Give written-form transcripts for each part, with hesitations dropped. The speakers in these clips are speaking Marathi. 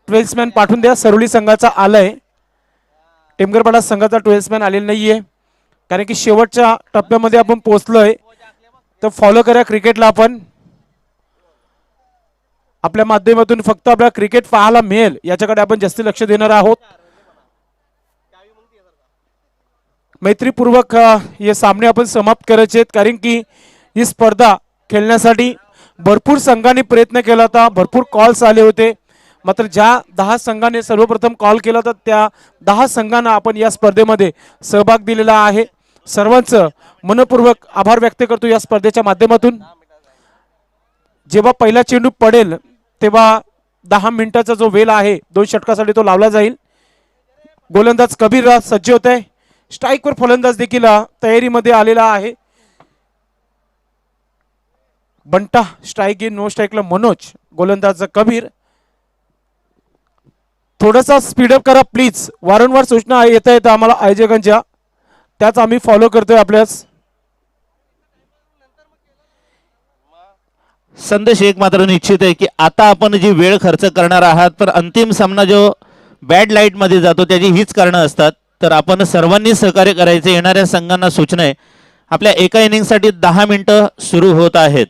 ट्वेल्समॅन पाठवून द्या. सरोली संघाचा आलाय. टेमगरपाडा संघाचा ट्वेल्समॅन आलेला नाहीये, कारण की शेवटच्या टप्प्यामध्ये आपण पोहोचलोय. तर फॉलो करा क्रिकेटला. आपण आपल्या माध्यमातून फक्त आपल्याला क्रिकेट पाहायला मिळेल याच्याकडे आपण जास्त लक्ष देणार आहोत. मैत्रीपूर्वक हे सामने आपण समाप्त करायचे आहेत, कारण की ही स्पर्धा खेळण्यासाठी भरपूर संघांनी प्रयत्न केला होता. भरपूर कॉल्स आले होते. मात्र ज्या 10 संघाने सर्वप्रथम कॉल केला होता त्या 10 संघांना आपण या स्पर्धेमध्ये सहभाग दिलेला आहे. सर्वांचं मनपूर्वक आभार व्यक्त करतो या स्पर्धेच्या माध्यमातून. जेव्हा पहिला चेंडू पडेल तेव्हा 10 मिनिटाचा जो वेळ आहे 2 षटकासाठी तो लावला जाईल. गोलंदाज कबीर सज्ज होत आहे. स्ट्राईकवर फलंदाज देखील तयारीमध्ये आलेला आहे. बंटा स्ट्राईक इन, नो स्ट्राईकला मनोज, गोलंदाज कबीर. थोडासा स्पीडअप करा प्लीज. वारंवार सूचना येत आहेत आम्हाला आयोजकांच्या, त्याच आम्ही फॉलो करतोय आपल्यास. संदेश एक मात्र निश्चित आहे की आता आपण जी वेळ खर्च करणार आहात पण अंतिम सामना जो बॅड लाईट मध्ये जातो त्याची हीच कारणं असतात. तर आपण सर्वांनी सहकार्य करायचे. येणाऱ्या संघांना सूचना आहे, आपल्या एका इनिंगसाठी 10 मिनिटं सुरू होत आहेत.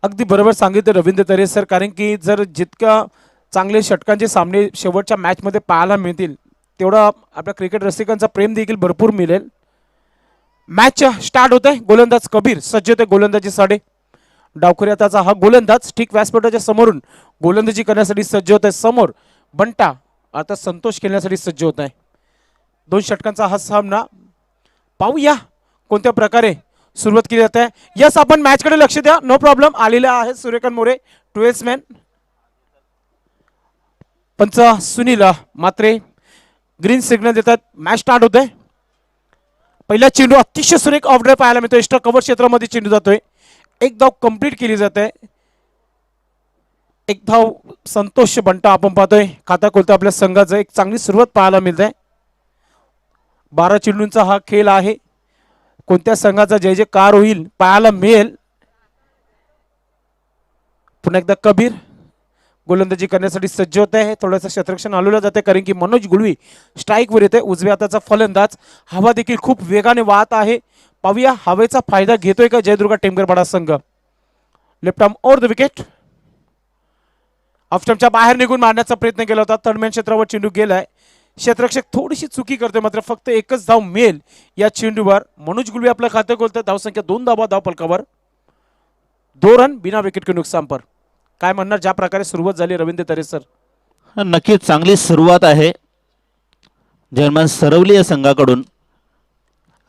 अगदी बरोबर सांगितलं रवींद्र तरे सर, कारण की जर जितका चांगले षटकांचे सामने शेवटच्या मॅचमध्ये पाहायला मिळतील तेवढा आपल्या क्रिकेट रसिकांचा प्रेम देखील भरपूर मिळेल. मॅच स्टार्ट होत आहे. गोलंदाज कबीर सज्ज होते गोलंदाजी साडे. डावखुरी हाताचा हा गोलंदाज ठीक व्यासपीठाच्या समोरून गोलंदाजी करण्यासाठी सज्ज होत आहे. समोर बंटा आता संतोष खेळण्यासाठी सज्ज होत आहे. 2 षटकांचा हा सामना. पाहूया कोणत्या प्रकारे सुरुवात केली जाते. यस, आपण मॅचकडे लक्ष द्या. No problem. आलेले आहे सूर्यकांत मोरे ट्वेल्समॅन. पंच सुनील मात्रे ग्रीन सिग्नल देतात. मॅच स्टार्ट होते. पहिला चेंडू अतिशय सुरेख ऑफ ड्राइव्ह पाहायला मिळतो. एक्स्ट्रा कव्हर क्षेत्रामध्ये चेंडू जातोय. एक धाव कंप्लीट केली जाते. एक धाव संतोष बंटा आपण पाहतोय. खाता खोलता आपल्या संघाचं एक चांगली सुरुवात पाहायला मिळते. 12 चेंडूंचा हा खेळ आहे. कोणत्या संघाचा जय जयकार होईल पाहायला मिळेल. पुन्हा एकदा कबीर गोलंदाजी करण्यासाठी सज्ज होत आहे. थोडंसं क्षेत्ररक्षण हलवलं जाते कारण की मनोज गुळवी स्ट्राईकवर येते. उजव्या हाताचा फलंदाज. हवा देखील खूप वेगाने वाहत आहे. पाहूया हवेचा फायदा घेतोय का जयदुर्गा टेमगरपाडा संघ. Left arm over the wicket. ऑफस्टंपच्या बाहेर निघून मारण्याचा प्रयत्न केला होता. थर्डमॅन क्षेत्रावर चेंडू गेलाय. क्षेत्ररक्षक थोडीशी चुकी करतोय, मात्र फक्त एकच धाव मिळेल या चेंडूवर. मनोज गुळवी आपलं खातं खोलतोय. धावसंख्या 2 धावा धाव फलकावर. 2 रन बिना विकेट के नुकसान पर. काय म्हणणार ज्या प्रकारे सुरुवात झाली रवींद्र तरे सर. नक्कीच चांगली सुरुवात आहे जर्मन सरवली या संघाकडून.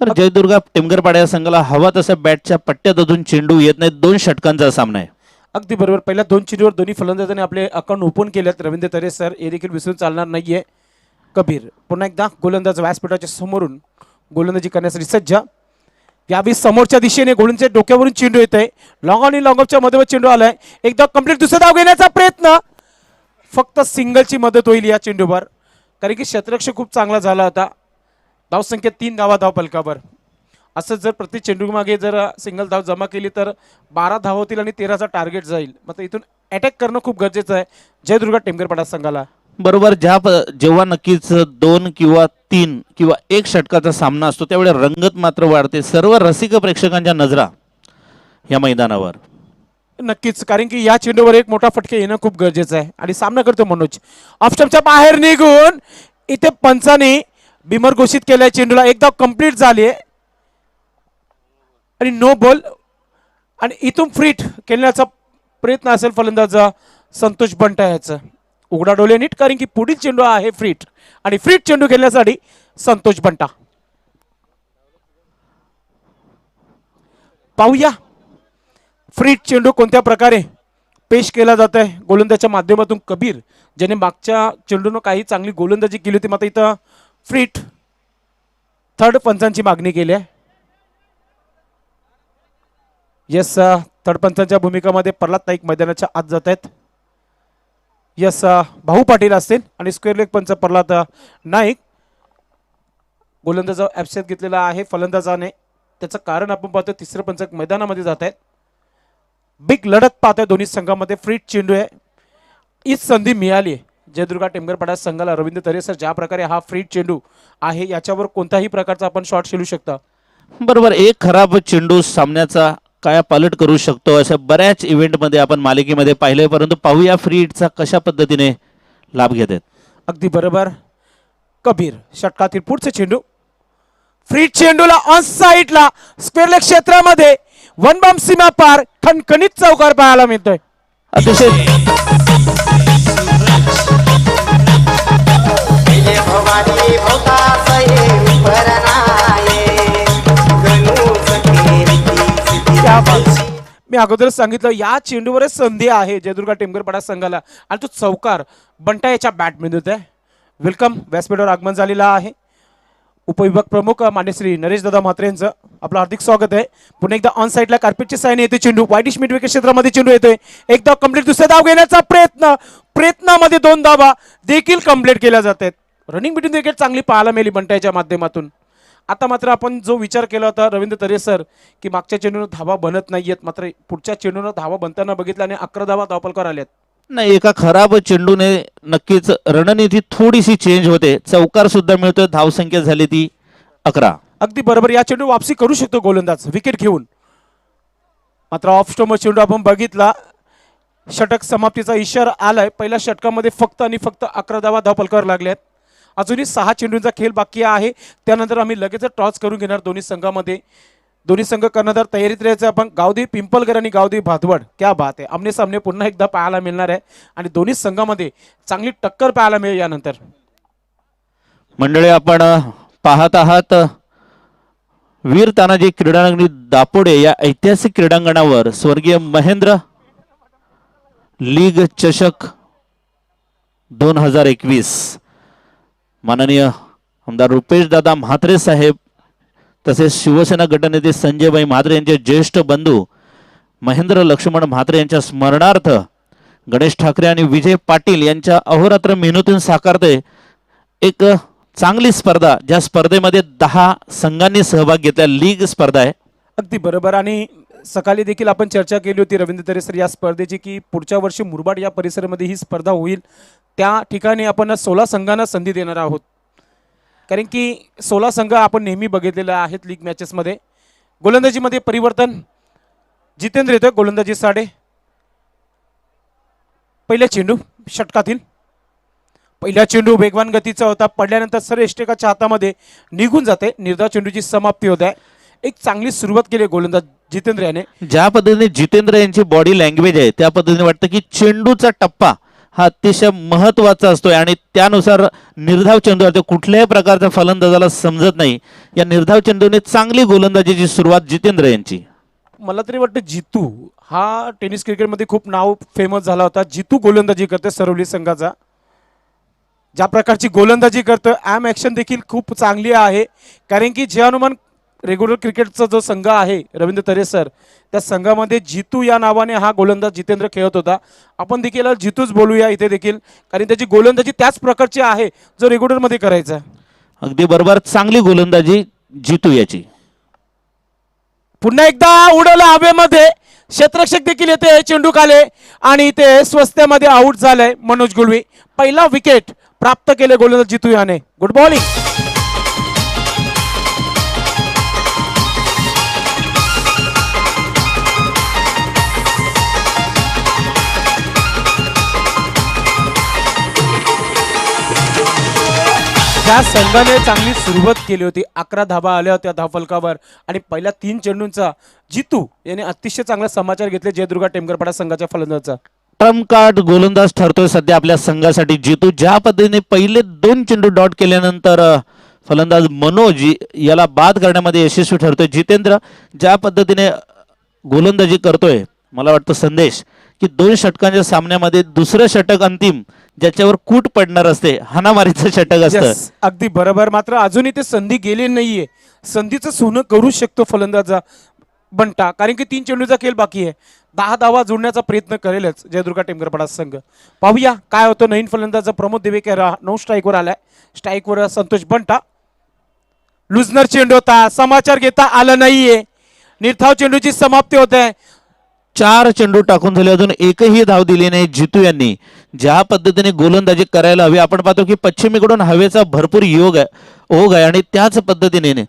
तर जयदुर्गा टेमगरपाडा या संघाला हवा तसा बॅटच्या पट्ट्यात अजून चेंडू येत नाही. 2 षटकांचा सामना आहे. अगदी बरोबर. पहिल्या 2 चेंडूवर दोन्ही फलंदाजांनी आपले अकाउंट ओपन केलेत रवींद्र तरे सर. हे देखील विसरून चालणार नाहीये. कबीर पुन्हा एकदा गोलंदाज व्यासपीठाच्या समोरून गोलंदाजी करण्यासाठी सज्ज. यावेळी समोरच्या दिशेने गोलंदाजच्या डोक्यावरून चेंडू येत आहे. लॉंग आणि लॉंग ऑफच्या मध्ये चेंडू आलाय. एकदा कंप्लीट दुसरा धाव घेण्याचा प्रयत्न. फक्त सिंगलची मदत होईल या चेंडूवर, कारण की क्षेत्ररक्षक खूप चांगला झाला होता. धावसंख्या 3 धावा धाव फलकावर. असं जर प्रति चेंडू मागे जर सिंगल धाव जमा केली तर 12 धाव होतील आणि 13चा टार्गेट जाईल. मात्र इथून अटॅक करणं खूप गरजेचं आहे जयदुर्गा टेमगरपाडा संघाला. बरोबर. जेव्हा नक्कीच 2 किंवा 3 किंवा 1 षटकाचा सामना असतो त्यावेळी रंगत मात्र वाढते. सर्व रसिक प्रेक्षकांच्या नजरा या मैदानावर. नक्कीच, कारण की या चेंडूवर एक मोठा फटके येणं खूप गरजेचं आहे. आणि सामना करतो मनोज. ऑफस्टंपच्या बाहेर निघून इथे पंचाने बिमर घोषित केलाय चेंडूला. एक धाव कंप्लीट झाली आणि नो बॉल. आणि इथून फ्रीट खेळण्याचा प्रयत्न असेल फलंदाज संतोष बंटा याचं. उघडा डोले नीट, कारण की पुढील चेंडू आहे फ्रीट आणि फ्रीट चेंडू खेळण्यासाठी संतोष बंटा. पाहूया फ्रीट चेंडू कोणत्या प्रकारे पेश केला जात आहे गोलंदाजच्या माध्यमातून. कबीर ज्याने मागच्या चेंडूनं काही चांगली गोलंदाजी केली होती, मात्र इथं फ्रीट थर्ड पंचांची मागणी केली आहे. यस, थर्ड पंचांच्या भूमिकामध्ये प्रल्हाद नाईक मैदानाच्या आत जात आहेत. यस, भाऊ पाटील असतील आणि स्क्वेअर लेग पंच प्रल्हाद नाईक. गोलंदाज ॲब्सेंट घेतलेला आहे फलंदाजाने. त्याचं कारण आपण पाहतो तिसरं पंच मैदानामध्ये जात आहेत. बिग लढत पाहतोय दोन्ही संघामध्ये. फ्रीट चेंडू आहे. हीच संधी मिळाली आहे जयदुर्गा टेमगरपाडा संघाला रवींद्र तरे सर ज्या प्रकारे हा फ्री चेंडू आहे याच्यावर कोणताही प्रकारचा आपण शॉट खेळू शकता. बरोबर, एक खराब चेंडू सामन्याचा काया पालट करू शकतो. अशा बऱ्याच इव्हेंटमध्ये आपण मालिकेमध्ये पाहिले, परंतु पाहूया फ्री हिटचा कशा पद्धतीने लाभ घेत आहेत. अगदी बरोबर. कबीर षटकातील पुढचे चेंडू फ्री चेंडूला ऑन साईडला स्क्वेअर लेग क्षेत्रामध्ये वन बॉम्ब सीमा पार खणखणीत चौकार पाहायला मिळतोय. अतिशय क्या बात. मी अगोदरच सांगितलं या चेंडूवरच संधी आहे जयदुर्गा टेमगरपाडा संघाला आणि तो चौकार बंटा याच्या बॅटमध्ये होत आहे. वेलकम व्यासपीठावर आगमन झालेला आहे. उपविभाग प्रमुख मान्य श्री नरेश दादा म्हात्रे यांचं आपलं हार्दिक स्वागत आहे. पुन्हा एकदा ऑन साईडला कार्पेटची साईन येते. चेंडू वाईटिश मिड विकेट क्षेत्रामध्ये चेंडू येतोय. एकदा कंप्लीट दुसरा धाव घेण्याचा प्रयत्नामध्ये 2 धावा देखील कंप्लीट केल्या जात आहेत. रनिंग बिटवीन विकेट चांगली पाहायला मिळाली बंटाच्या माध्यमातून. आता मात्र आपण जो विचार केला होता रवींद्र तरे सर की मागच्या चेंडूनं धावा बनत नाहीयेत, मात्र पुढच्या चेंडूनं धावा बनताना बघितलं आणि 11 धावा धावफलकावर आल्यात. नाही, एका खराब चेंडूने नक्कीच रणनीती थोडीशी चेंज होते. चौकार सुद्धा मिळतोय. धावसंख्या झाली ती 11. अगदी बरोबर. या चेंडू वापसी करू शकतो गोलंदाज विकेट घेऊन, मात्र ऑफ स्टोम चेंडू आपण बघितला. षटक समाप्तीचा इशारा आलाय. पहिल्या षटकामध्ये फक्त आणि फक्त 11 धावा धावफलकावर लागल्यात. अजूनही 6 चेंडूंचा खेळ बाकी आहे. त्यानंतर आम्ही लगेच टॉस करून घेणार दोन्ही संघामध्ये. दोन्ही संघ कर्णधार तयारीत राहायचं आपण. गावदेवी पिंपलगर आणि गावदेवी भातवड क्या बात आहे. आमने सामने पुन्हा एकदा पाहायला मिळणार आहे आणि दोन्ही संघामध्ये चांगली टक्कर पाहायला मिळेल. यानंतर मंडळी आपण पाहत आहात वीर तानाजी क्रीडांगणी दापोडे या ऐतिहासिक क्रीडांगणावर स्वर्गीय महेंद्र लीग चषक 2021 माननीय आमदार रुपेश दादा म्हात्रे साहेब तसेच शिवसेना गटनेते संजयभाई म्हात्रे यांचे ज्येष्ठ बंधू महेंद्र लक्ष्मण म्हात्रे यांच्या स्मरणार्थ गणेश ठाकरे आणि विजय पाटील यांच्या अहोरात्र मेहनतीतून साकारते एक चांगली स्पर्धा. ज्या स्पर्धेमध्ये 10 संघांनी सहभाग घेतला. लीग स्पर्धा आहे. अगदी बरोबर. आणि सकाळी देखील आपण चर्चा केली होती रवींद्र तरे सर या स्पर्धेची की पुढच्या वर्षी मुरबाड या परिसरामध्ये ही स्पर्धा होईल. त्या ठिकाणी आपण 16 संघांना संधी देणार आहोत, कारण की 16 संघ आपण नेहमी बघितलेले आहेत लीग मॅचेसमध्ये. गोलंदाजीमध्ये परिवर्तन. जितेंद्र येतोय गोलंदाजी साडे. पहिला चेंडू षटकातील पहिला चेंडू वेगवान गतीचा होता. पडल्यानंतर सर एष्टेकाच्या हातामध्ये निघून जाते. निर्धाव चेंडूची समाप्ती होत आहे. एक चांगली सुरुवात केली गोलंदाज जितेंद्र याने. ज्या पद्धतीने जितेंद्र यांची बॉडी लँग्वेज आहे त्या पद्धतीने वाटतं की चेंडूचा टप्पा हा अतिशय महत्वाचा असतोय आणि त्यानुसार निर्धाव चेंडू असतो. कुठल्याही प्रकारचा फलंदाजाला समजत नाही. या निर्धाव चेंडूने चांगली गोलंदाजीची सुरुवात जितेंद्र यांची. मला तरी वाटतं जितू हा टेनिस क्रिकेटमध्ये खूप नाव फेमस झाला होता. जितू गोलंदाजी करते सरवली संघाचा. ज्या प्रकारची गोलंदाजी करतोय ॲम ॲक्शन देखील खूप चांगली आहे, कारण की जे अनुमान रेग्युलर क्रिकेटचा जो संघ आहे रवींद्र तरे सर त्या संघामध्ये जितू या नावाने हा गोलंदाज जितेंद्र खेळत होता. आपण देखील जितूच बोलूया इथे देखील, कारण त्याची गोलंदाजी त्याच प्रकारची आहे जो रेग्युलरमध्ये करायचा. अगदी बरोबर. चांगली गोलंदाजी जितू याची. पुन्हा एकदा उडवलं हवेमध्ये. क्षेत्ररक्षक देखील येते चेंडू खाले आणि ते स्वस्त्यामध्ये आउट झालंय मनोज गुलवी. पहिला विकेट प्राप्त केले गोलंदाज जितू याने. Good bowling. ज्या संघाने चांगली सुरुवात केली होती 11 धावा आल्या होत्या धावफलकावर आणि पहिल्या 3 चेंडूंचा जितू याने अतिशय चांगला समाचार घेतले जयदुर्गा टेमगरपाडा संघाच्या फलंदाजाचा. ट्रम्प कार्ड गोलंदाज ठरतोय सध्या आपल्या संघासाठी जितू. ज्या पद्धतीने पहिले 2 चेंडू डॉट केल्यानंतर फलंदाज मनोज याला बाद करण्यामध्ये यशस्वी ठरतोय. जितेंद्र ज्या पद्धतीने गोलंदाजी करतोय मला वाटतं संदेश की 2 षटकांच्या सामन्यामध्ये दुसरं षटक अंतिम ज्याच्यावर कूट पडणार असते हाणामारीचं षटक असतं. अगदी बरोबर. मात्र अजूनही ते संधी गेली नाहीये. संधीचं सोनं करू शकतो फलंदाजा बंटा, कारण की 3 चेंडूचा खेळ बाकी आहे. 10 धावा जोडण्याचा प्रयत्न करेलच जयदुर्गा टेमगरपाडा संघ. पाहूया काय होतं. नवीन फलंदाज प्रमोद देवेकर 9 स्ट्राईकवर आलाय. स्ट्राईकवर संतोष बंटा. लुजनर चेंडू होता. समाचार घेता आला नाहीये. निर्धाव चेंडूची समाप्ती होत आहे. 4 चेंडू टाकून झाले, अजून एकही धाव दिली नाही जितू यांनी. ज्या पद्धतीने गोलंदाजी करायला हवी, आपण पाहतो की पश्चिमेकडून हवेचा भरपूर ओघ आहे आणि त्याच पद्धतीने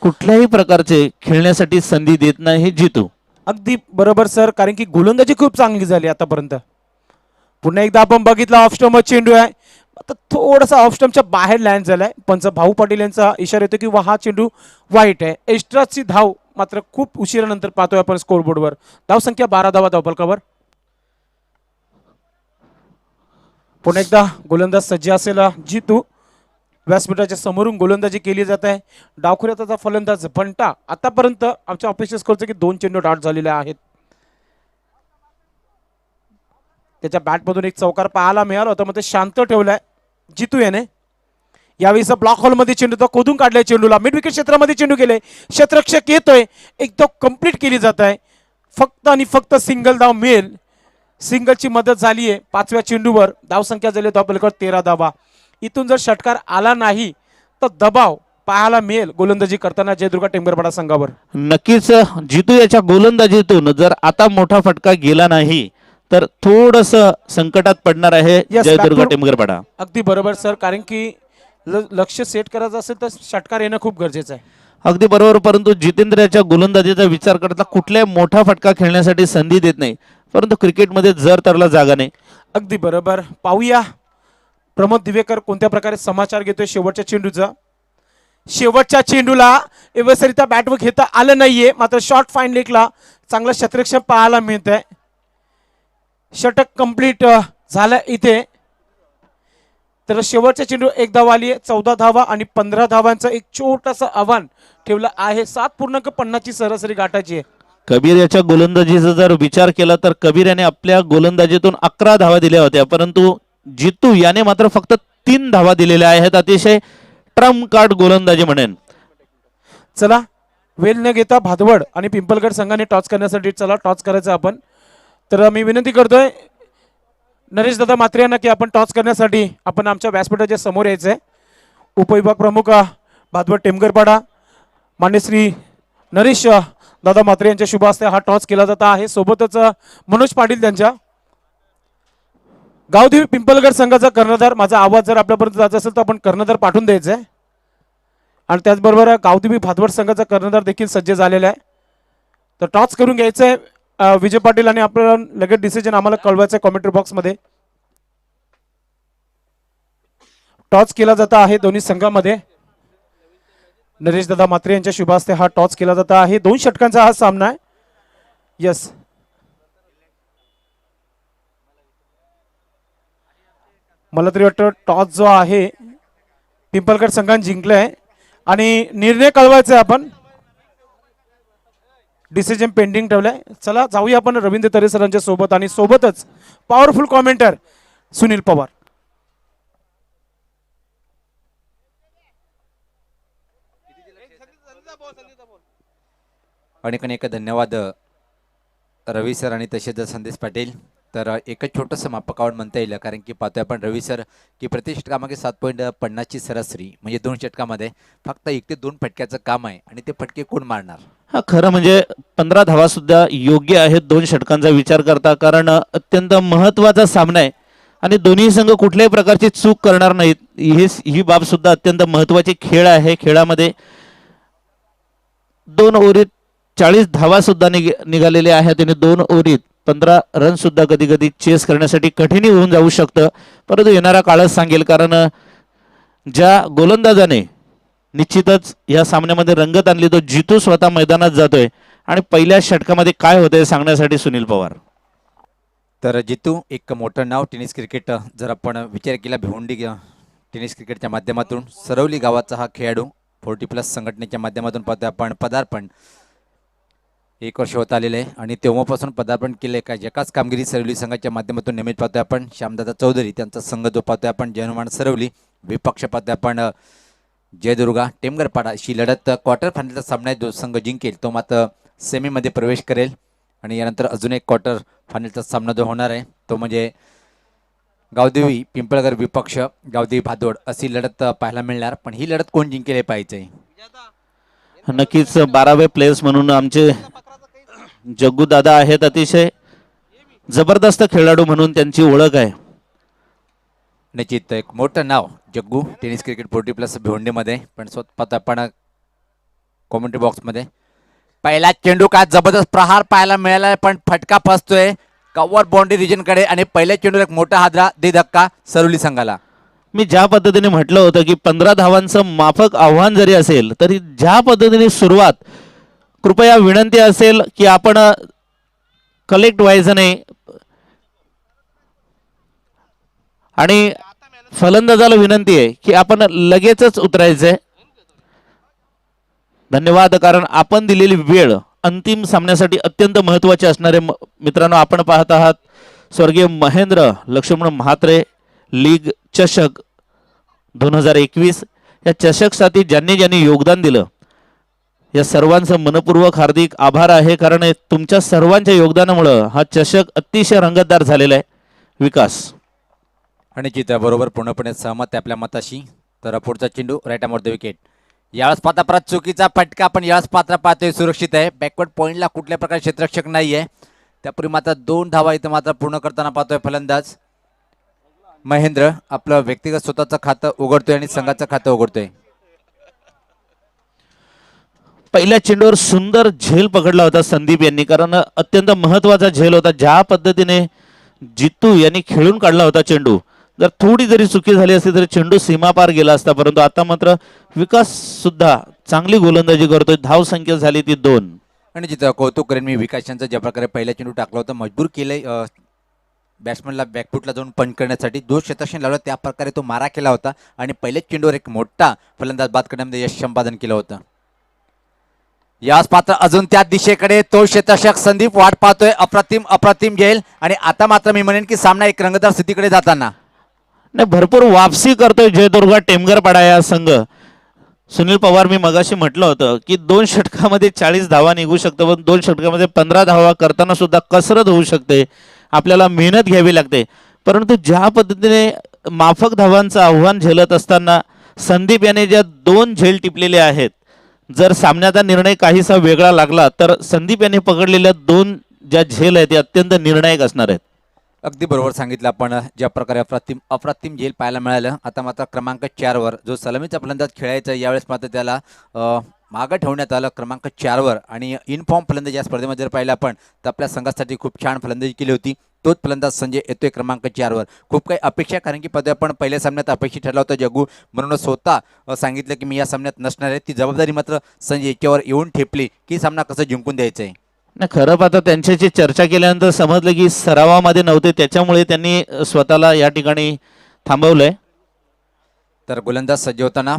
कुठल्याही प्रकारचे खेळण्यासाठी संधी देत नाही हे जितू. अगदी बरोबर सर, कारण की गोलंदाजी खूप चांगली झाली आतापर्यंत. पुन्हा एकदा आपण बघितलं ऑफ स्टंप चेंडू आहे, आता थोडासा ऑफ स्टंपच्या बाहेर लँड झालाय. पंच भाऊ पाटील यांचा इशारा येतो की हा चेंडू वाईट आहे. एक्स्ट्राची धाव मात्र खूप उशिरानंतर पाहतोय आपण स्कोरबोर्डवर. धाव संख्या 12 धावा धावफलकावर. पुन्हा एकदा गोलंदाज सज्ज असेल जितू. व्यासपीठाच्या समोरून गोलंदाजी केली जात आहे. डावखुऱ्याचा फलंदाज बंटा. आतापर्यंत आमच्या अपेक्षा स्कोरचे की 2 चेंडू डॉट झालेले आहेत. त्याच्या बॅटमधून एक चौकार पाहायला मिळाला होता, मग ते शांत ठेवलाय जितू याने. यावेळीचा ब्लॉक हॉलमध्ये चेंडू तो खोदून काढलाय. चेंडूला मिड विकेट क्षेत्रामध्ये चेंडू गेले. क्षेत्ररक्षक येतोय, एकदम कंप्लीट केली जात आहे. फक्त आणि फक्त सिंगल धाव मिळेल. सिंगलची मदत झाली आहे 5व्या चेंडूवर. धाव संख्या झाली धावफलकावर 13 धावा. इथून जर षटकार आला नाही तर दबाव पाहायला मिळेल गोलंदाजी करताना जयदुर्गा टेंभुर्णपाडा संघावर. नक्कीच जितू याच्या गोलंदाजीतून जर आता मोठा फटका गेला नाही तर थोडस संकटात पडणार आहे Yes, जयदुर्गा back to- टेंभुर्णपाडा. अगदी बरोबर सर, कारण की लक्ष सेट करायचं असेल तर षटकार येणं खूप गरजेचं आहे. अगदी बरोबर, परंतु जितेंद्र याच्या गोलंदाजीचा विचार करता कुठल्याही मोठा फटका खेळण्यासाठी संधी देत नाही, परंतु क्रिकेटमध्ये जर तरला जागा नाही. अगदी बरोबर. पाहूया प्रमोद दिवेकर कोणत्या प्रकारे समाचार घेतोय शेवटच्या चेंडूचा. शेवटच्या चेंडूला व्यवस्थितरित्या बॅटवर घेता आलं नाहीये, मात्र शॉर्ट फाईन लेगला चांगलं क्षेत्ररक्षण पाहायला मिळत आहे. षटक कंप्लीट झालं इथे. तर शेवटच्या चेंडू 1 धाव आली आहे. 14 धावा आणि 15 धावांचं एक छोटंसं आव्हान ठेवलं आहे. 7.50 ची सरासरी गाठायची आहे. कबीर याच्या गोलंदाजीचा जर विचार केला तर कबीर याने आपल्या गोलंदाजीतून 11 धावा दिल्या होत्या, परंतु जितू याने मात्र फक्त 3 धावा दिलेल्या आहेत. अतिशय ट्रम्प कार्ड गोलंदाजी म्हणेन. चला वेल न घेता भादवड आणि पिंपलगड संघाने टॉस करण्यासाठी चला टॉस करायचं आपण. तर मी विनंती करतोय नरेश दादा मात्रे यांना की आपण टॉस करण्यासाठी आपण आमच्या व्यासपीठाच्या समोर यायचंय. उपविभाग प्रमुख भादवड टेमगरपाडा मान्य श्री नरेश दादा मात्रे यांच्या शुभ हस्ते हा टॉस केला जात आहे. सोबतच मनोज पाटील त्यांच्या. गावदेवी पिंपलगड संघाचा कर्णधार, माझा आवाज जर आपल्यापर्यंत जात असेल तर आपण कर्णधार पाठवून द्यायचा आहे. आणि त्याचबरोबर गावदेवी भादवड संघाचा कर्णधार देखील सज्ज झालेला आहे. तर टॉस करून घ्यायचं आहे विजय पाटील, आणि आपल्याला लगेच डिसिजन आम्हाला कळवायचं आहे कॉमेंट्री बॉक्समध्ये. टॉस केला जात आहे दोन्ही संघामध्ये. नरेश दादा मात्रे यांच्या शुभ हस्ते हा टॉस केला जात आहे. 2 षटकांचा हा सामना आहे. यस, मला तरी वाटतं टॉस जो आहे पिंपलगड संघाने जिंकलाय आणि निर्णय कळवायचा आहे आपण. डिसिजन पेंडिंग ठेवलाय. चला जाऊया आपण रवींद्र तरे सरांच्या सोबत, आणि सोबतच पॉवरफुल कॉमेंटर सुनील पवार. अनेक अनेक धन्यवाद रवी सर आणि तसेच संदेश पाटील. तर एकच छोटंसं मापकावड म्हणता येईल, कारण की पाहतोय आपण रवी सर की प्रति षटकामागे 7.50 ची सरासरी, म्हणजे 2 षटकामध्ये फक्त 1 ते 2 फटक्याचं काम आहे, आणि ते फटके कोण मारणार. हा खरं म्हणजे 15 धावा सुद्धा योग्य आहेत 2 षटकांचा विचार करता, कारण अत्यंत महत्वाचा सामना आहे आणि दोन्ही संघ कुठल्याही प्रकारची चूक करणार नाहीत. ही बाब सुद्धा अत्यंत महत्वाची खेळ आहे. खेळामध्ये 2 ओव्हरीत 40 धावा सुद्धा निघालेल्या आहेत आणि 2 ओव्हरीत 15 रन सुद्धा कधी कधी चेस करण्यासाठी कठीण होऊन जाऊ शकतं, परंतु येणारा काळच सांगेल. कारण ज्या गोलंदाजाने निश्चितच या सामन्यामध्ये रंगत आणली तो जितू स्वतः मैदानात जातोय, आणि पहिल्या षटकामध्ये काय होतंय सांगण्यासाठी सुनील पवार. तर जितू एक मोठं नाव टेनिस क्रिकेट जर आपण विचार केला, भिवंडी टेनिस क्रिकेटच्या माध्यमातून सरवली गावाचा हा खेळाडू 40+ संघटनेच्या माध्यमातून पाहतोय आपण पदार्पण 1 वर्ष होत आलेलं आहे, आणि तेव्हापासून पदार्पण केले काय एकाच कामगिरी सरवली संघाच्या माध्यमातून नियमित पाहतोय आपण. श्यामदादा चौधरी त्यांचा संघ जो पाहतोय आपण जयनुमान सरवली, विपक्ष पाहतोय आपण जयदुर्गा टेमगरपाडा. अशी लढत क्वार्टर फायनलचा सामना जो संघ जिंकेल तो मात्र सेमीमध्ये प्रवेश करेल, आणि यानंतर अजून एक क्वार्टर फायनलचा सामना जो होणार आहे तो म्हणजे गावदेवी पिंपळगर विपक्ष गावदेवी भादोड अशी लढत पाहायला मिळणार. पण ही लढत कोण जिंकेल हे पाहायचंय. नक्कीच 12वे प्लेयर्स म्हणून आमचे जग्गू दादा आहेत, अतिशय जबरदस्त खेळाडू म्हणून त्यांची ओळख आहे. निश्चित एक मोठं नाव जग्गू टेनिस क्रिकेट 40+ भिवंडीमध्ये. पण स्वतः आपण कॉमेंट्री बॉक्समध्ये पहिला चेंडू का जबरदस्त प्रहार पाहायला मिळाला, पण फटका फसतोय कव्हर बाउंड्री रिजनकडे आणि पहिल्या चेंडूला एक मोठा हादरा दे धक्का सरोली संघाला. मी ज्या पद्धतीने म्हटलं होतं की 15 धावांचं माफक आव्हान जरी असेल तरी ज्या पद्धतीने सुरुवात, कृपया विनंती असेल की आपण कलेक्ट व्हायचं नाही आणि फलंदाजाला विनंती आहे की आपण लगेचच उतरायचंय. धन्यवाद, कारण आपण दिलेली वेळ अंतिम सामन्यासाठी अत्यंत महत्त्वाची असणारे. मित्रांनो, आपण पाहत आहात स्वर्गीय महेंद्र लक्ष्मण म्हात्रे लीग चषक 2021. या चषकसाठी ज्यांनी ज्यांनी योगदान दिलं या सर्वांचं मनपूर्वक हार्दिक आभार आहे, कारण तुमच्या सर्वांच्या योगदानामुळं हा चषक अतिशय रंगतदार झालेला आहे. विकास आणि बरोबर पूर्णपणे सहमत आहे आपल्या मताशी. तर पुढचा चेंडू राईट आर्म द विकेट. यावेळेस पाहता परत चुकीचा फटका, पण यावेळेस पात्र पाहतोय सुरक्षित आहे. बॅकवर्ड पॉईंटला कुठल्या प्रकारे क्षेत्ररक्षक नाही आहे. त्यापूर्वी मात्र 2 धावा इथं मात्र पूर्ण करताना पाहतोय फलंदाज महेंद्र. आपलं व्यक्तिगत स्वतःचं खातं उघडतोय आणि संघाचं खातं उघडतोय. पहिल्या चेंडूवर सुंदर झेल पकडला होता संदीप यांनी, कारण अत्यंत महत्त्वाचा झेल होता. ज्या पद्धतीने जितू यांनी खेळून काढला होता चेंडू, जर थोडी जरी चुकी झाली असती तरी चेंडू सीमापार गेला असता. परंतु आता मात्र विकास सुद्धा चांगली गोलंदाजी करतोय. धाव संख्या झाली ती 2. आणि जिथं कौतुक करेन मी विकास यांचं, ज्या प्रकारे पहिल्या चेंडू टाकला होता, मजबूर केलंय बॅट्समनला बॅकफुटला जाऊन पंच करण्यासाठी. 2 शतक्षण लावलं, त्या प्रकारे तो मारा केला होता आणि पहिल्याच चेंडूवर एक मोठा फलंदाज बाद करण्यामध्ये यश संपादन केलं होतं. याच पात्र अजून त्या दिशेकडे तो शतषक संदीप वाट पाहतोय. अप्रतिम अप्रतिम घेईल आणि आता मात्र मी म्हणेन की सामना एक रंगतदार स्थितीकडे जाताना नाही, भरपूर वापसी करतोय जयदुर्गा टेमगरपाडा या संघ. सुनील पवार, मी मगाशी म्हटलं होतं की 2 षटकामध्ये 40 धावा निघू शकतं, पण 2 षटकामध्ये 15 धावा करताना सुद्धा कसरत होऊ शकते, आपल्याला मेहनत घ्यावी लागते. परंतु ज्या पद्धतीने माफक धावांचं आव्हान झेलत असताना संदीप याने ज्या 2 झेल टिपलेले आहेत, जर सामन्याचा निर्णय काहीसा वेगळा लागला तर संदीप यांनी पकडलेल्या 2 ज्या झेल आहेत ते अत्यंत निर्णायक असणार आहेत. अगदी बरोबर सांगितलं आपण. ज्या प्रकारे अप्रतिम झेल पाहायला मिळालं. आता मात्र क्रमांक 4 वर जो सलामीचा फलंदाज खेळायचा, यावेळेस मात्र त्याला मागं ठेवण्यात आलं क्रमांक 4 वर. आणि इनफॉर्म फलंदाज या स्पर्धेमध्ये जर पाहिलं आपण तर आपल्या संघासाठी खूप छान फलंदाजी केली होती. तोच फलंदाज संजय येतोय क्रमांक 4 वर. खूप काही अपेक्षा, कारण की पदवी आपण पहिल्या सामन्यात अपेक्षित ठरला होता जग्गू, म्हणून स्वतः सांगितलं की मी या सामन्यात नसणार आहे. ती जबाबदारी मात्र संजय याच्यावर येऊन ठेपली की सामना कसं जिंकून द्यायचा आहे. नाही, खरं पाहता त्यांच्याशी चर्चा केल्यानंतर समजलं की सरावामध्ये नव्हते, त्याच्यामुळे त्यांनी स्वतःला या ठिकाणी थांबवलंय. तर गोलंदाज सज्ज होताना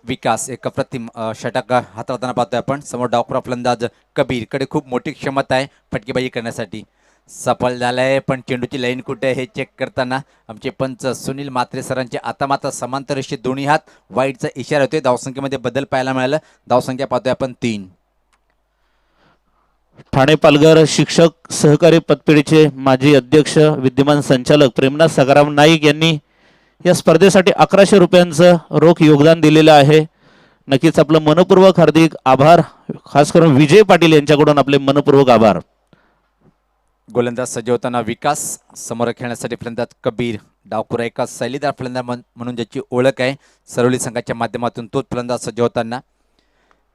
विकास एक अप्रतिम षटक हाताळताना पाहतोय आपण. समोर डावखुरा फलंदाज कबीरकडे खूप मोठी क्षमता आहे फटकेबाजी करण्यासाठी. सफल झालाय, पण चेंडूची लाईन कुठे हे चेक करताना आमचे पंच सुनील म्हात्रे सरांचे आता मात्र समांतर रेषेत दोन्ही हात वाईटचा इशारा होतोय. धावसंख्येमध्ये बदल पाहायला मिळालं. धावसंख्या पाहतोय आपण 3. ठाणे पालघर शिक्षक सहकारी पतपेढीचे माजी अध्यक्ष विद्यमान संचालक प्रेमनाथ सखाराम नाईक यांनी या स्पर्धेसाठी 1100 रुपयांचं रोख योगदान दिलेलं आहे. नक्कीच आपलं मनपूर्वक हार्दिक आभार. खास करून विजय पाटील यांच्याकडून आपले मनपूर्वक आभार. गोलंदाज सज्ज होताना विकास, समोर खेळण्यासाठी फलंदाज कबीर. डावखुरा एका शैलीदार फलंदाज म्हणून ज्याची ओळख आहे सरोली संघाच्या माध्यमातून, तोच फलंदाज सज्ज होताना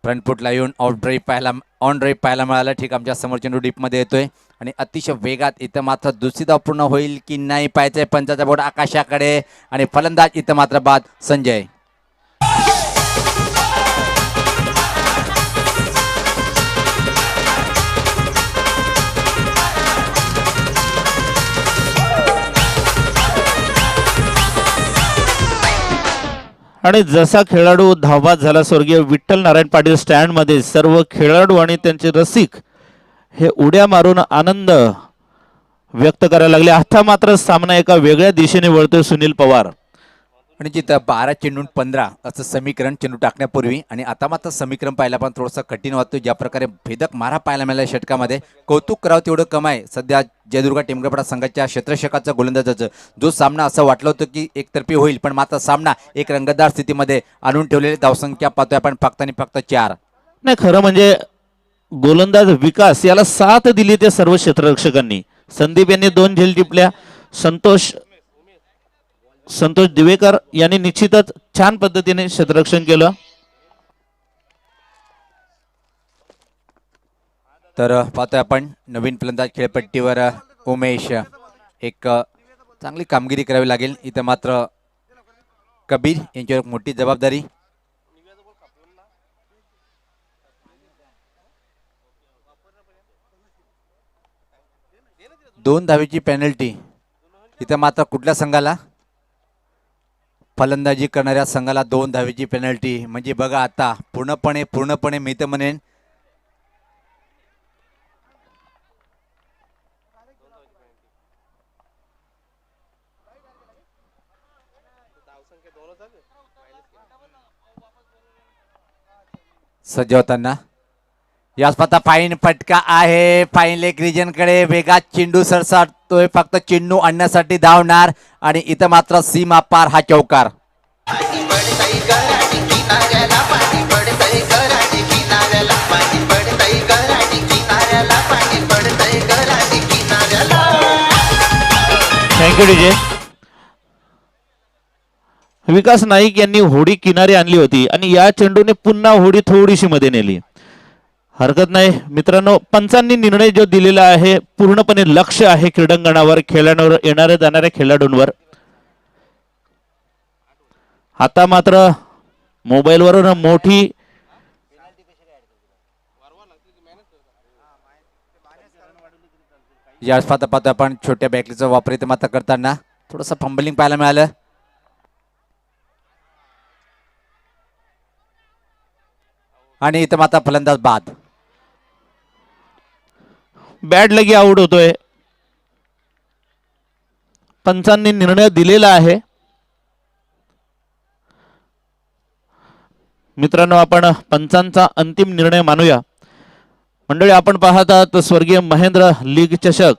फ्रंट फुटला येऊन ऑन ड्राईव्ह पाहायला मिळाला. ठीक आमच्या समोर चेंडू डीपमध्ये येतोय आणि अतिशय वेगात. इथं मात्र दुसरी धाव पूर्ण होईल की नाही पाहायचंय. पंचाचा बोर्ड आकाशाकडे आणि फलंदाज इथं मात्र बाद संजय. आणि जसा खेळाडू धावबाद झाला, स्वर्गीय विठ्ठल नारायण पाटील स्टँडमध्ये सर्व खेळाडू आणि त्यांचे रसिक हे उड्या मारून आनंद व्यक्त करायला लागले. आता मात्र सामना एका वेगळ्या दिशेने वळतोय सुनील पवार. आणि जिथं 12 चेंडून 15 असं समीकरण चेंडू टाकण्यापूर्वी, आणि आता मात्र समीकरण पाहायला पण थोडंसं कठीण वाटतं. ज्या प्रकारे भेदक मारा पाहायला मिळाला षटकामध्ये, कौतुक करावं तेवढं कम आहे सध्या जयदुर्गा टेमगरपाडा संघाच्या क्षेत्ररक्षकाचं गोलंदाजाचं. जो सामना असं वाटलं होतं की एकतर्फी होईल, पण मात्र सामना एक रंगतदार स्थितीमध्ये आणून ठेवलेली. धावसंख्या पाहतोय आपण फक्त आणि फक्त 4. नाही, खरं म्हणजे गोलंदाज विकास याला साथ दिली त्या सर्व क्षेत्ररक्षकांनी. संदीप यांनी 2 झेल टिपल्या. संतोष दिवेकर यांनी निश्चितच छान पद्धतीने क्षेत्ररक्षण केलं. तर पाहतोय आपण नवीन फलंदाज खेळपट्टीवर उमेश. एक चांगली कामगिरी करावी लागेल इथं. मात्र कबीर यांच्यावर मोठी जबाबदारी. दोन धावेची पेनल्टी इथं. मात्र कुठल्या संघाला? फलंदाजी करणाऱ्या संघाला 2 धावेची पेनल्टी. म्हणजे बघा आता पूर्णपणे मी तर म्हणेन सज्ज होताना यास पाहता फाईन फटका आहे. फाईन लेग रिजन कडे वेगात चेंडू सरसाटतोय. फक्त चेंडू आणण्यासाठी धावणार आणि इथं मात्र सीमा पार हा चौकार. Thank you DJ. विकास नाईक यांनी होडी किनारी आणली होती आणि या चेंडूने पुन्हा होडी थोडीशी मध्ये नेली. हरकत नाही मित्रांनो. पंचांनी निर्णय जो दिलेला आहे पूर्णपणे लक्ष आहे क्रीडांगणावर, खेळाडूंवर, येणाऱ्या जाणाऱ्या खेळाडूंवर. आता मात्र मोबाईलवरून मोठी यावेळेस पाहता आपण छोट्या बॅटलीचा वापर इथे मात्र करताना थोडंसं फंबलिंग पाहायला मिळालं. आणि इथं मात्र फलंदाज बाद. बॅट लगी आउट होतोय. पंचांनी निर्णय दिलेला आहे. मित्रांनो आपण पंचांचा अंतिम निर्णय मानूया. मंडळी आपण पाहत आहात स्वर्गीय महेंद्र लीग चषक.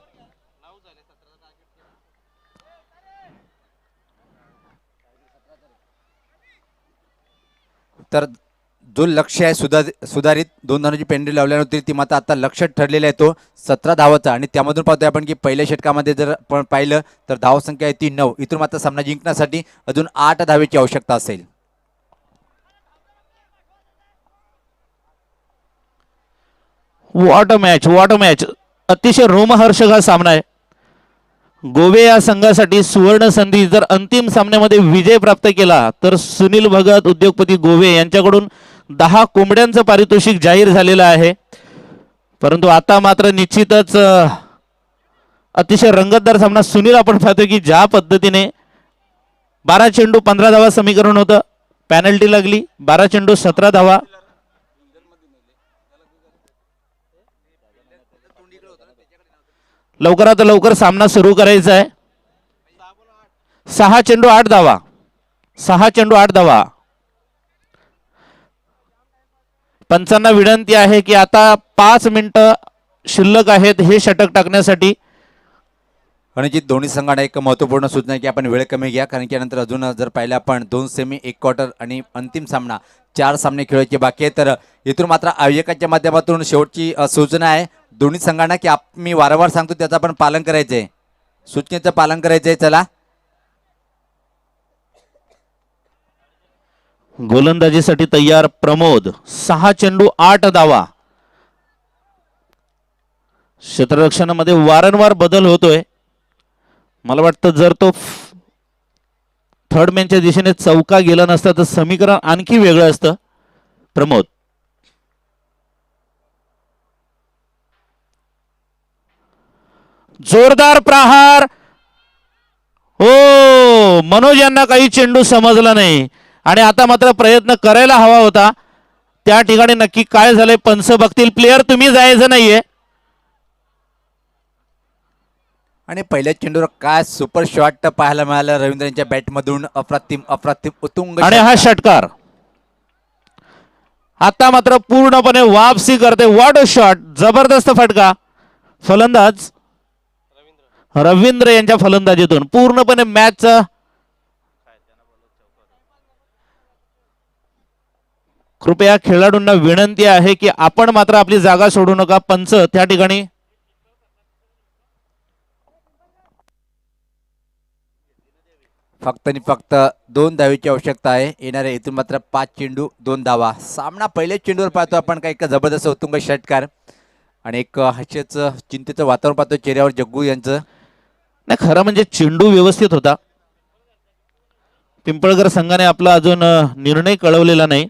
तर जो लक्ष्य आहे सुधारित 2 धावांची पेनल्टी लावल्यानंतर ती मात्र आता लक्ष्य ठरलेला आहे तो 17 धावाचा. आणि त्यामधून पाहतोय आपण की पहिल्या षटकामध्ये जर आपण पाहिलं तर धावसंख्या आहे ती 9. इथून मात्र सामना जिंकण्यासाठी अजून 8 धावेची आवश्यकता असेल. What a match. अतिशय रोमहर्षक हा सामना आहे. गोवे या संघासाठी सुवर्ण संधी. जर अंतिम सामन्यामध्ये विजय प्राप्त केला तर सुनील भगत उद्योगपती गोवे यांच्याकडून 10 कोंबड्यांचं पारितोषिक जाहीर झालेलं आहे. परंतु आता मात्र निश्चितच अतिशय रंगतदार सामना. सुनील आपण पाहतो की ज्या पद्धतीने 12 चेंडू 15 धावा समीकरण होतं. पॅनल्टी लागली. 12 चेंडू 17 धावा. लवकरात लवकर सामना सुरू करायचा आहे. 6 चेंडू 8 धावा. 6 चेंडू 8 धावा. पंचांना विनंती आहे की आता 5 मिनिटं शिल्लक आहेत हे षटक टाकण्यासाठी. आणि जी दोन्ही संघांना एक महत्त्वपूर्ण सूचना आहे की आपण वेळ कमी घ्या. कारण की यानंतर अजून जर पाहिलं आपण 2 सेमी 1 क्वार्टर आणि अंतिम सामना 4 सामने खेळायचे बाकी आहे. तर इथून मात्र आयोजकांच्या माध्यमातून शेवटची सूचना आहे दोन्ही संघांना की मी वारंवार सांगतो त्याचं आपण पालन करायचंय. सूचनेचं पालन करायचंय. चला गोलंदाजीसाठी तयार प्रमोद. 6 चेंडू 8 धावा. क्षेत्ररक्षणामध्ये वारंवार बदल होतोय. मला वाटतं जर तो थर्ड मॅनच्या दिशेने चौका गेला नसता तर समीकरण आणखी वेगळं असतं. प्रमोद जोरदार प्रहार. हो मनोज यांना काही चेंडू समजला नाही आणि आता मात्र प्रयत्न करायला हवा होता. त्या ठिकाणी नक्की काय झालंय पंच बघतील. प्लेयर तुम्ही जायचं नाहीये. आणि पहिल्या चेंडूवर काय सुपर शॉट पाहायला मिळालं रवींद्र यांच्या बॅटमधून. अप्रतिम उत्तुंग. आणि हा षटकार आता मात्र पूर्णपणे वापसी करते. What a shot. जबरदस्त फटका. फलंदाज रवींद्र यांच्या फलंदाजीतून पूर्णपणे मॅच कृपया खेळाडूंना विनंती आहे की आपण मात्र आपली जागा सोडू नका. पंच त्या ठिकाणी फक्त आणि फक्त 2 धावेची आवश्यकता आहे. येणाऱ्या इथून मात्र 5 चेंडू 2 धावा. सामना पहिल्याच चेंडूवर पाहतो आपण काही एक जबरदस्त उत्तुंग षटकार आणि एक हास्याचं चिंतेचं वातावरण पाहतो चेहऱ्यावर जग्गू यांचं. नाही, खरं म्हणजे चेंडू व्यवस्थित होता. पिंपळकर संघाने आपला अजून निर्णय कळवलेला नाही.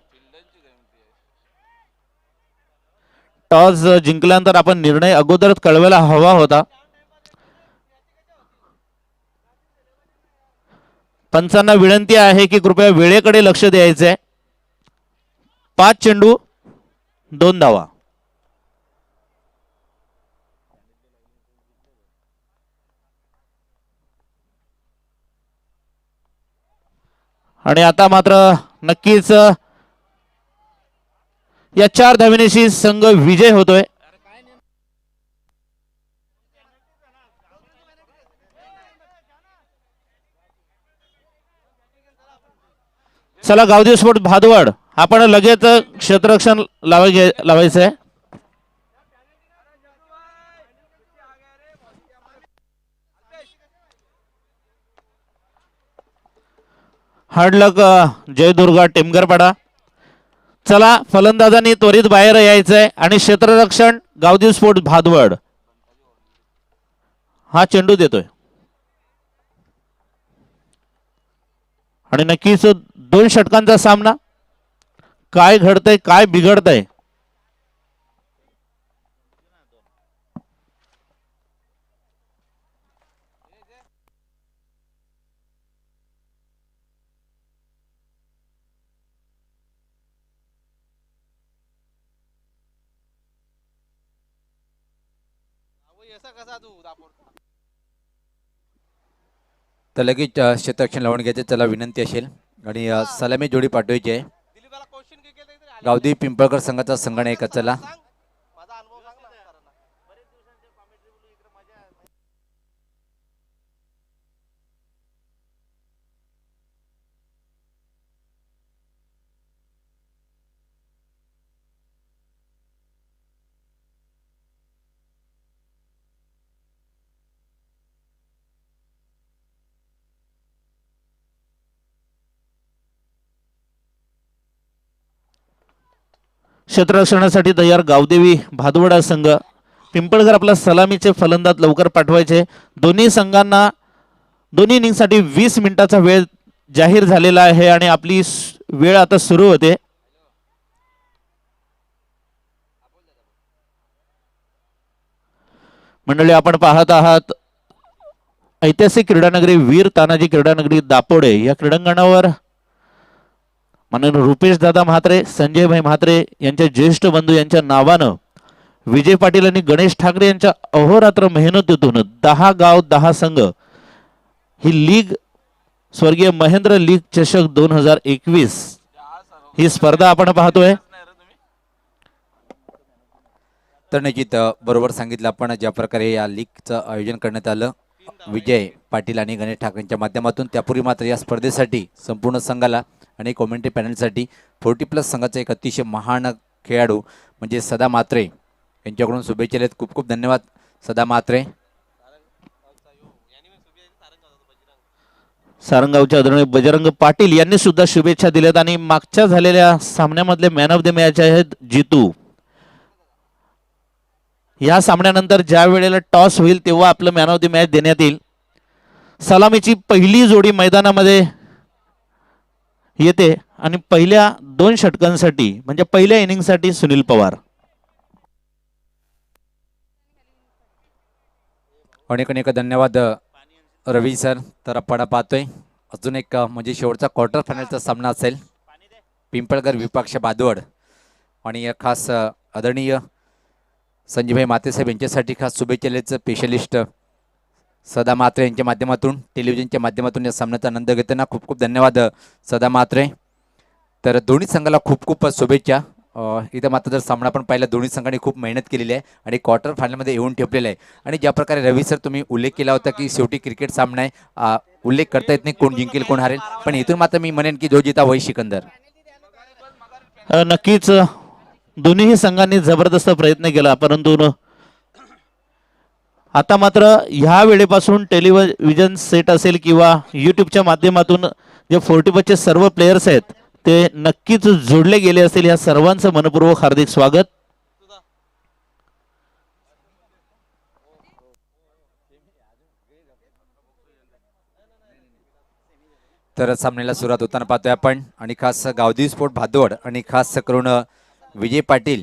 टॉस जिंकल्यानंतर आपण निर्णय अगोदरच कळवायला हवा होता. पंचांना विनंती आहे की कृपया वेळेकडे लक्ष द्यायचंय. 5 चेंडू 2 धावा. आणि आता मात्र नक्कीच या 4 धावेशी संघ विजय होतोय. चला गावदेव स्पोर्ट भादवड आपण लगेच क्षेत्ररक्षण लावायचंय. हार्डलक जयदुर्गा टेमगरपाडा. चला फलंदाजांनी त्वरित बाहेर यायचंय आणि क्षेत्ररक्षण गावदेव स्पोर्ट भादवड हा चेंडू देतोय. आणि नक्कीच 2 षटकांचा सामना. काय घडतंय काय बिघडतंय तर लगेच क्षेत्ररक्षण लावून घ्यायचे. चला विनंती असेल आणि सलामी जोडी पाठवायची आहे. गावदेवी पिंपळकर संघाचा संघ का चला. क्षेत्ररक्षणासाठी तयार गावदेवी भादवडा संघ. पिंपळकर आपला सलामीचे फलंदाज लवकर पाठवायचे. दोन्ही संघांना दोन्ही इनिंगसाठी 20 मिनिटाचा वेळ जाहीर झालेला आहे आणि आपली वेळ आता सुरू होते. मंडळी आपण पाहत आहात ऐतिहासिक क्रीडानगरी वीर तानाजी क्रीडानगरी दापोडे या क्रीडांगणावर माननीय रुपेश दादा म्हात्रे, संजय भाई म्हात्रे यांच्या ज्येष्ठ बंधू यांच्या नावानं विजय पाटील आणि गणेश ठाकरे यांच्या अहोरात्र मेहनतीतून 10 गाव 10 संघ ही लीग स्वर्गीय महेंद्र लीग चषक 2021 ही स्पर्धा आपण पाहतोय. तर निश्चित बरोबर सांगितलं आपण ज्या प्रकारे या लीगचं आयोजन करण्यात आलं विजय पाटील आणि गणेश ठाकरेंच्या माध्यमातून. त्यापूर्वी मात्र या स्पर्धेसाठी संपूर्ण संघाला आणि कॉमेंट्री पॅनलसाठी 40+ संघाचा एक अतिशय महान खेळाडू म्हणजे सदा म्हात्रे यांच्याकडून शुभेच्छा आहेत. खूप खूप धन्यवाद सदा म्हात्रे. सारंगावचे आदरणीय बजरंग पाटील यांनी सुद्धा शुभेच्छा दिल्यात. आणि मागच्या झालेल्या सामन्यामधले मॅन ऑफ द मॅच आहेत जितू. या सामन्यानंतर ज्या वेळेला टॉस होईल तेव्हा आपलं मॅन ऑफ द मॅच देण्यात येईल. सलामीची पहिली जोडी मैदानामध्ये येते आणि पहिल्या 2 षटकांसाठी म्हणजे पहिल्या इनिंगसाठी सुनील पवार. अनेक अनेक धन्यवाद रवी सर. तर आपण पाहतोय अजून एक म्हणजे शेवटचा क्वार्टर फायनलचा सामना असेल पिंपळकर विपक्ष भादवड आणि खास आदरणीय संजयभाई माते साहेब यांच्यासाठी खास शुभेच्छेचं स्पेशलिस्ट सदा म्हात्रे यांच्या माध्यमातून टेलिव्हिजनच्या माध्यमातून या सामन्याचा आनंद घेताना खूप खूप धन्यवाद सदा म्हात्रे. तर दोन्ही संघाला खूप खूप शुभेच्छा. इथं मात्र जर सामना पण पाहिला दोन्ही संघांनी खूप मेहनत केलेली आहे आणि क्वार्टर फायनलमध्ये येऊन ठेपलेलं आहे. आणि ज्या प्रकारे रवी सर तुम्ही उल्लेख केला होता की शेवटी क्रिकेट सामना आहे, उल्लेख करता येत नाही कोण जिंकेल कोण हारेल, पण इथून मात्र मी म्हणेन की जो जिता वही सिकंदर. नक्कीच दोन्हीही संघांनी जबरदस्त प्रयत्न केला, परंतु आता मात्र ह्या वेळेपासून टेलिव्हिजन सेट असेल किंवा यूट्यूबच्या माध्यमातून जे 45चे सर्व प्लेयर्स आहेत ते नक्कीच जोडले गेले असतील. या सर्वांचं मनपूर्वक हार्दिक स्वागत. तर सामन्याला सुरुवात होताना पाहतोय आपण आणि खास गावदेवी स्पोर्ट भादवड आणि खास करून विजय पाटील